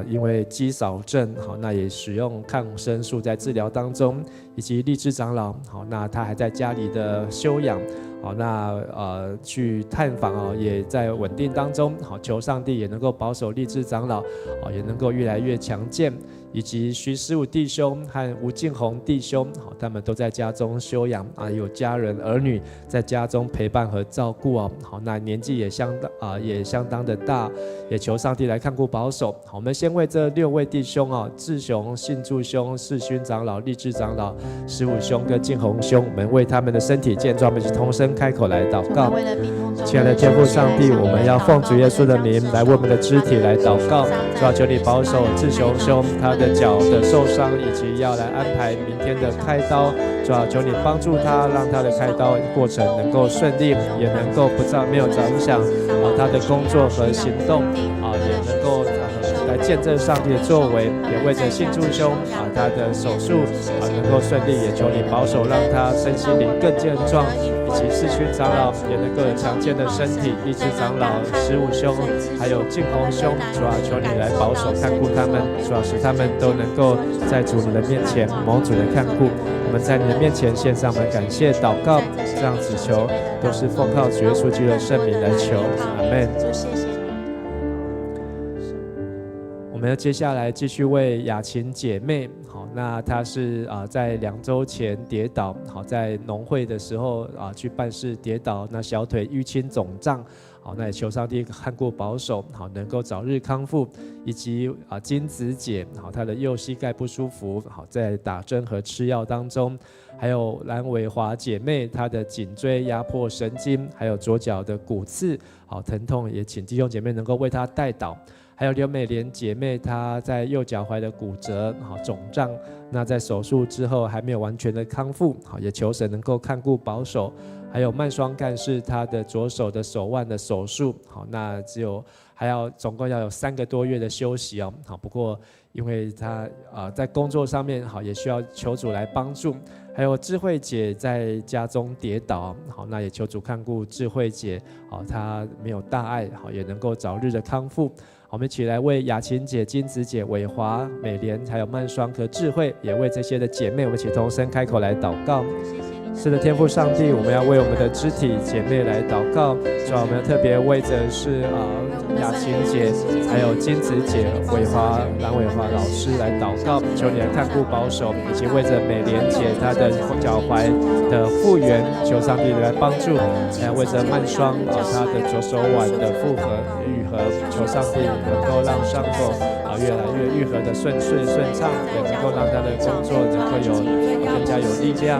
因为肌少症，好，那也使用抗生素在治疗当中，以及立志长老，好，那他还在家里的休养。好，那去探访也在稳定当中。好，求上帝也能够保守立志长老，也能够越来越强健，以及徐师傅弟兄和吴敬宏弟兄，好，他们都在家中休养有家人儿女在家中陪伴和照顾好，那年纪也相当的大，也求上帝来看顾保守。好，我们先为这6位弟兄志雄、信助兄、世勋长老、立志长老、15兄跟敬宏兄，我们为他们的身体健壮，我们一起同声开口来祷告。亲爱的天父上帝，我们要奉主耶稣的名来为我们的肢体来祷告。主要求你保守志雄兄他的脚的受伤，以及要来安排明天的开刀。主要求你帮助他，让他的开刀过程能够顺利，也能够没有影响他的工作和行动也能够来见证上帝的作为，也为着信助兄他的手术能够顺利，也求你保守，让他身心灵更健壮，以及世勋长老也能够有强健的身体，立志长老、15兄还有敬宏兄，主要求你来保守看顾他们，主要使他们都能够在主你的面前蒙主的看顾。我们在你的面前献上我们感谢祷告，这样子求都是奉靠主耶稣基督的圣名来求，阿们。我们要接下来继续为雅琴姐妹，好，那她是在2周前跌倒，好，在农会的时候去办事跌倒，那小腿淤青肿胀，好，那也求上帝看顾保守，好，能够早日康复，以及金子姐，好，她的右膝盖不舒服，好，在打针和吃药当中，还有蓝伟华姐妹，她的颈椎压迫神经，还有左脚的骨刺，好，疼痛，也请弟兄姐妹能够为她代祷。还有刘美莲姐妹，她在右脚踝的骨折，肿胀，那在手术之后还没有完全的康复，也求神能够看顾保守。还有曼双干事，她的左手的手腕的手术，好，那总共要有3个多月的休息好，不过因为她在工作上面好，也需要求主来帮助。还有智慧姐在家中跌倒，好，那也求主看顾智慧姐，好，她没有大碍，好，也能够早日的康复。我们一起来为雅琴姐、金子姐、伟华、美莲，还有曼双和智慧，也为这些的姐妹，我们一起同声开口来祷告。是的，天父上帝，我们要为我们的肢体姐妹来祷告，主要我们要特别为着是雅琴姐，还有金子姐、蓝伟华老师来祷告，求你来看顾保守，以及为着美莲姐她的脚踝的复原，求上帝来帮助，还有为着曼双她的左手腕的复合愈合，求上帝能够让伤口越来越愈合的顺畅，也能够让她的工作能够更加有力量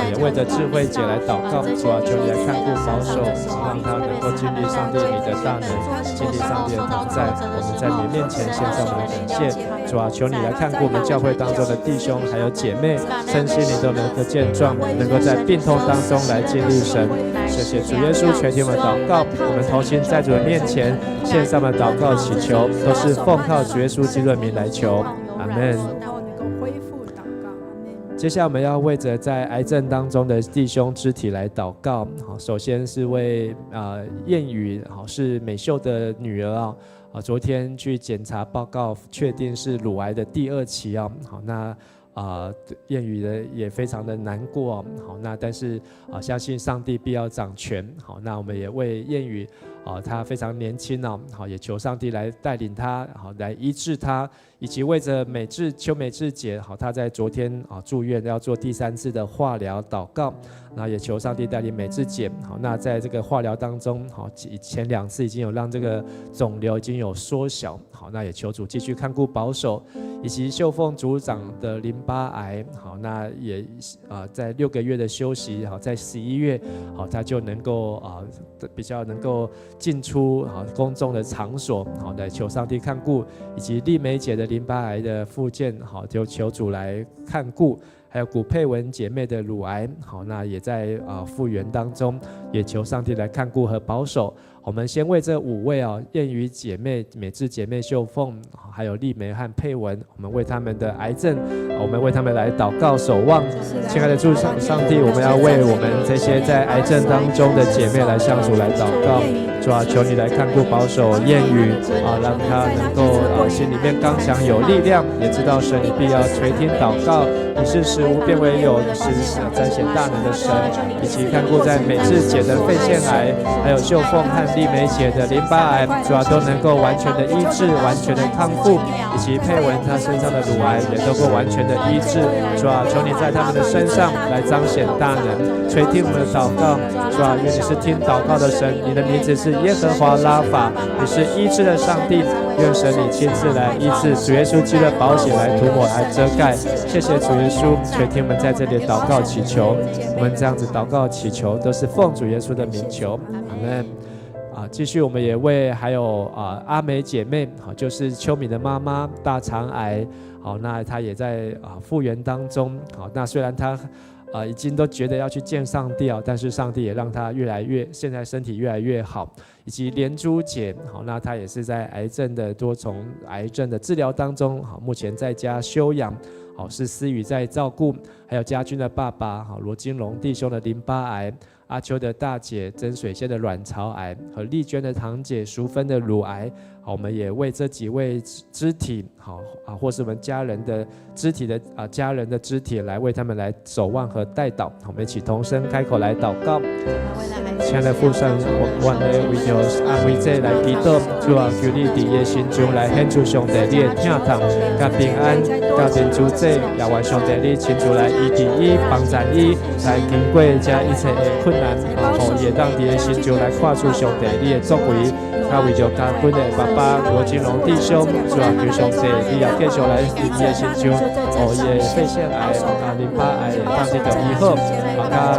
也为着智慧姐来祷告，主啊，求你来看顾保守，让她能够经历上帝你的大能，经历上帝的同在。我们在你面前献上我们的感谢，主啊，求你来看顾我们教会当中的弟兄还有姐妹，身心灵都能够健壮，能够在病痛当中来经历神。谢谢主耶稣垂听我们祷告，我们同心在主的面前献上的祷告祈求，都是奉靠主耶稣基督的名来求，阿们。接下来我们要为着在癌症当中的弟兄肢体来祷告。好，首先是为燕宇，是美秀的女儿昨天去检查报告，确定是乳癌的第2期好，那燕宇的也非常的难过好，那但是相信上帝必要掌权。好，那我们也为燕宇他非常年轻好，也求上帝来带领他，好，来医治他，以及为着邱美智姐好，她在昨天住院要做第3次的化疗祷告，那也求上帝带领美智姐好，那在这个化疗当中好，前2次已经有让这个肿瘤已经有缩小好，那也求主继续看顾保守，以及秀凤组长的淋巴癌好，那也在6个月的休息好，在11月好，他就能够比较能够进出公众的场所好，来求上帝看顾，以及丽梅姐的淋巴癌的复健好，就求主来看顾，还有古佩文姐妹的乳癌好，那也在复原当中，也求上帝来看顾和保守。我们先为这5位燕宇姐妹、美智姐妹、秀凤，还有丽梅和佩文，我们为他们的癌症，我们为他们来祷告守望。亲爱的主上帝，我们要为我们这些在癌症当中的姐妹来向主来祷告。主啊，求你来看顾保守燕宇让他能够心里面刚强有力量，也知道神你必要垂听祷告，你是使无变为有，你是彰显大能的神，以及看顾在美智姐的肺腺癌，还有秀凤和丽梅姐的淋巴癌，主啊都能够完全的医治，完全的康复，以及佩文她身上的乳癌也都够完全的医治。主啊，求你在他们的身上来彰显大能，垂听我们的祷告。主啊，愿你是听祷告的神，你的名字是耶和华拉法，你是医治的上帝。愿神你亲自来医治，主耶稣基督的宝血来涂抹来遮盖。谢谢主耶稣，垂听我们在这里祷告祈求。我们这样子祷告祈求，都是奉主耶稣的名求，阿们。继续我们也为还有阿美姐妹就是秋敏的妈妈大肠癌好，那她也在复原当中好，那虽然她已经都觉得要去见上帝但是上帝也让她现在身体越来越好。以及连珠姐好，那她也是在癌症的多重癌症的治疗当中好，目前在家休养好，是思雨在照顾，还有家军的爸爸好，罗金龙弟兄的淋巴癌，阿秋的大姐曾水仙的卵巢癌，和丽娟的堂姐淑芬的乳癌好，我们也为这几位肢体好或是我们家人的肢体的家人的肢体来为他们来守望和代祷。我们一起同声开口来祷告。亲爱的父神，我们为着安慰者来祈祷，主啊，求你伫伊心中来显出上帝你的疼痛、甲平安、甲人主者，也愿上帝你亲自来医治伊、帮助伊，来经过这一切的困难，互伊会当伫伊心中来看出上帝你的作为。他为着家军的爸爸罗金龙弟兄，主啊，求上帝你也继续来伫伊的心中，互伊的肺腺癌、淋巴癌当得到医好，甲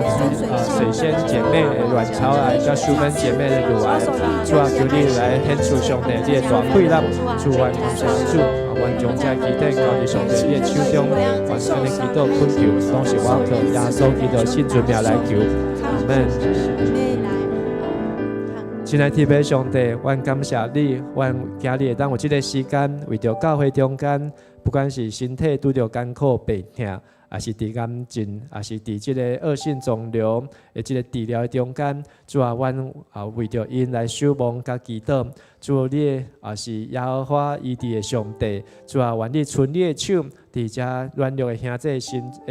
水仙姐妹的卵巢癌、甲淑芬姐妹的乳癌，主啊，求你来显出上帝你的大惠咱，主愿感谢主，愿将这期待交伫上帝你的手中，愿安尼祈祷恳求，拢是我靠耶稣基督信主名来求，阿门。亲爱的天父上帝，愿感谢你，愿今日会当有这个时间，为着教会中间，不管是身体拄着艰苦病痛，还是伫癌症，还是伫这个恶性肿瘤的这个治疗的中间，主啊，阮为着因来守望甲祈祷，主你是耶和华医治的上帝，主啊，愿你伸你的手，伫伫遮软弱的兄弟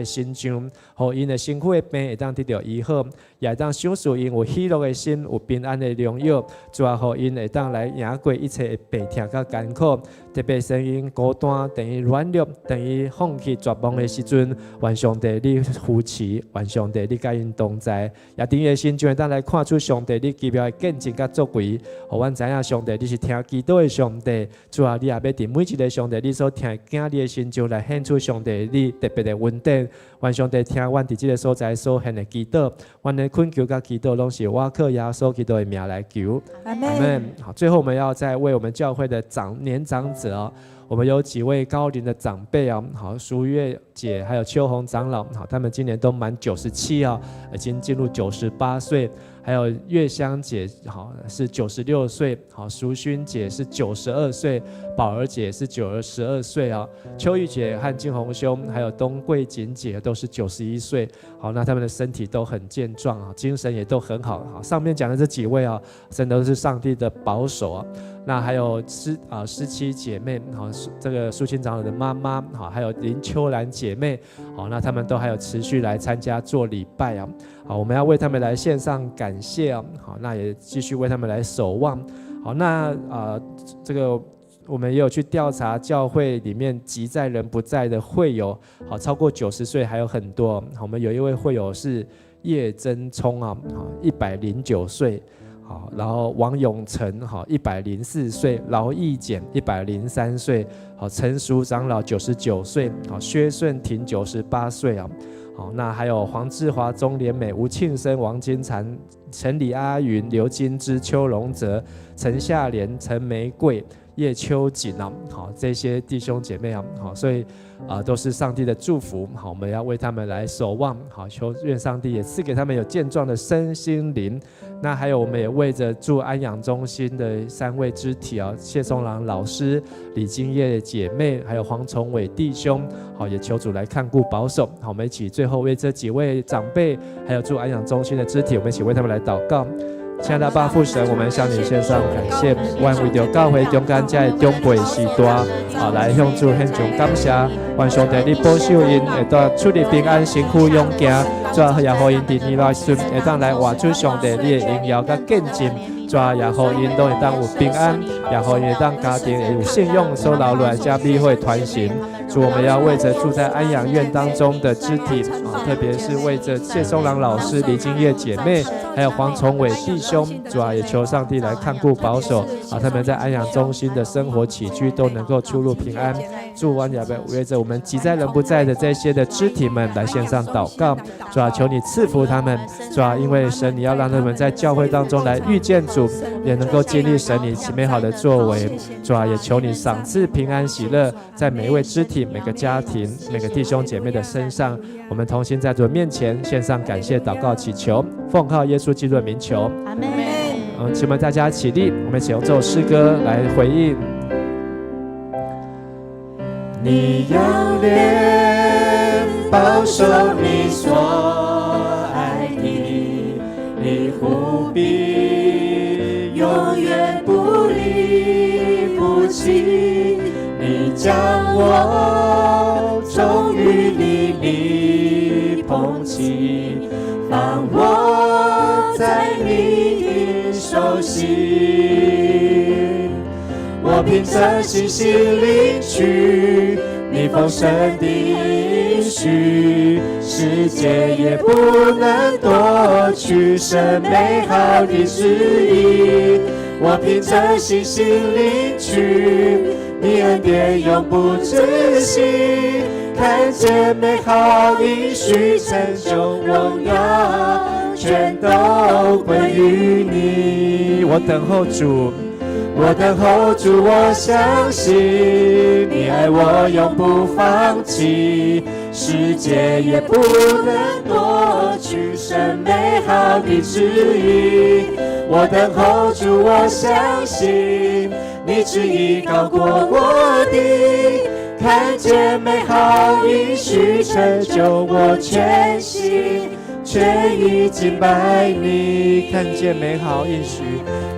心上，互因的身躯的病会当得到医好，也会当享受因有喜乐的心，有平安的荣耀。主啊，互因会当来赢过一切的病痛甲艰苦，特别是因孤单等于软弱，等于放弃绝望的时阵，愿上帝你扶持，愿上帝你甲因同在，也伫伊的心中会当来看出上帝你奇妙的见证甲作为，互阮知影上帝你是听祈祷的上帝。主啊，你也要伫每一个上帝你所听囝你的心中来显出上帝你特别的稳定。愿上帝听阮伫即个所在所献的祈祷，阮的困求甲祈祷拢是我靠耶稣基督的名来求。阿阿门。好，最后我们要再为我们教会的年长者我们有几位高龄的长辈好，淑月姐还有秋红长老，好，他们今年都满97已经进入98岁。还有月香姐好是96岁，好，淑勋姐是92岁，宝儿姐是92岁秋玉姐和金红兄还有东桂锦姐都是91岁，好，那他们的身体都很健壮精神也都很好。上面讲的这几位真的都是上帝的保守那还有师妻姐妹好，这个淑清长老的妈妈好，还有林秋兰姐妹好，那他们都还有持续来参加做礼拜好，我们要为他们来献上感谢好，那也继续为他们来守望。好，那这个我们也有去调查教会里面急在人不在的会友，好，超过90岁还有很多。好，我们有一位会友是叶真聪109岁。好，然后王永成104岁，劳义简103岁，好，陈淑长老99岁，好，薛顺庭98岁好，那还有黄志华、钟连美、吴庆生、王金蝉、陈李阿云、刘金枝、邱荣泽、陈夏莲、陈玫瑰、叶秋瑾好，这些弟兄姐妹好，所以都是上帝的祝福好，我们要为他们来守望好，求愿上帝也赐给他们有健壮的身心灵。那还有我们也为着住安养中心的3位肢体谢松郎老师、李金叶姐妹还有黄崇伟弟兄好，也求主来看顾保守好，我们一起最后为这几位长辈还有住安养中心的肢体，我们一起为他们来祷告。亲爱的爸父神，我们向你献上感谢，愿为着教会中间这的长辈时代好，来向主献上感谢，愿上帝你保守因会当出入平安，身躯勇健，主也互因伫年老时阵会当来活出上帝你的荣耀甲见证，主也互因都会当有平安，也互因会当家庭会有信用所留落来这美好的团行。主，我们要为着住在安养院当中的肢体特别是为着谢松郎老师、李金叶姐妹还有黄崇伟弟兄，主也求上帝来看顾保守他们在安养中心的生活起居都能够出入平安。主，我也为着我们急在人不在的这些的肢体们来献上祷告，主求你赐福他们，主因为神你要让他们在教会当中来遇见主，也能够经历神你美好的作为，主也求你赏赐平安喜乐在每一位肢体、每个家庭、每个弟兄姐妹的身上。我们同心在主面前献上感谢祷告祈求，奉靠耶稣基督的名求，阿门。请我们大家起立，我们一起用这首诗歌来回应。你要怜保守你所爱的，你忽必永远不离不弃。你将我终于离你捧起，放我在你的手心。我凭着信心领取你丰盛的应许，世界也不能夺取神美好的旨意。我凭着信心领取你恩典永不止息，看见美好应许成就荣耀，全都归于你。我等候主，我等候主，我相信你爱我永不放弃，世界也不能夺取神美好的旨意。我等候主，我相信你旨意高过我的，看见美好应许成就我全心全意敬拜你。看见美好应许，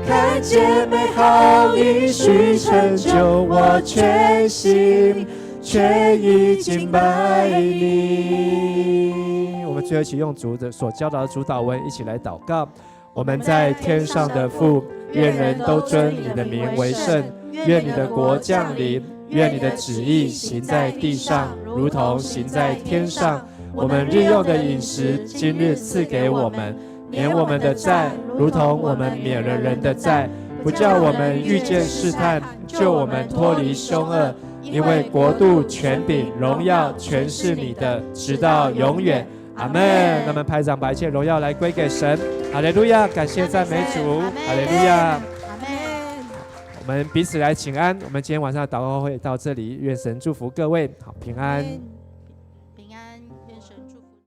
看见美好应许成就我全心全意敬拜你。我们最后一起用主的所教导的主祷文一起来祷告。我们在天上的父，愿人都尊你的名为圣，愿你的国降临，愿你的旨意行在地上，如同行在天上。我们日用的饮食，今日赐给我们，免我们的债，如同我们免了人的债，不叫我们遇见试探，救我们脱离凶恶。因为国度、权柄、荣耀，全是你的，直到永远。阿们。那么拍掌把一切荣耀来归给神。哈利路亚！感谢赞美主。哈利路亚！我们彼此来请安。我们今天晚上的祷告会到这里，愿神祝福各位，好平安。平安，愿神祝福。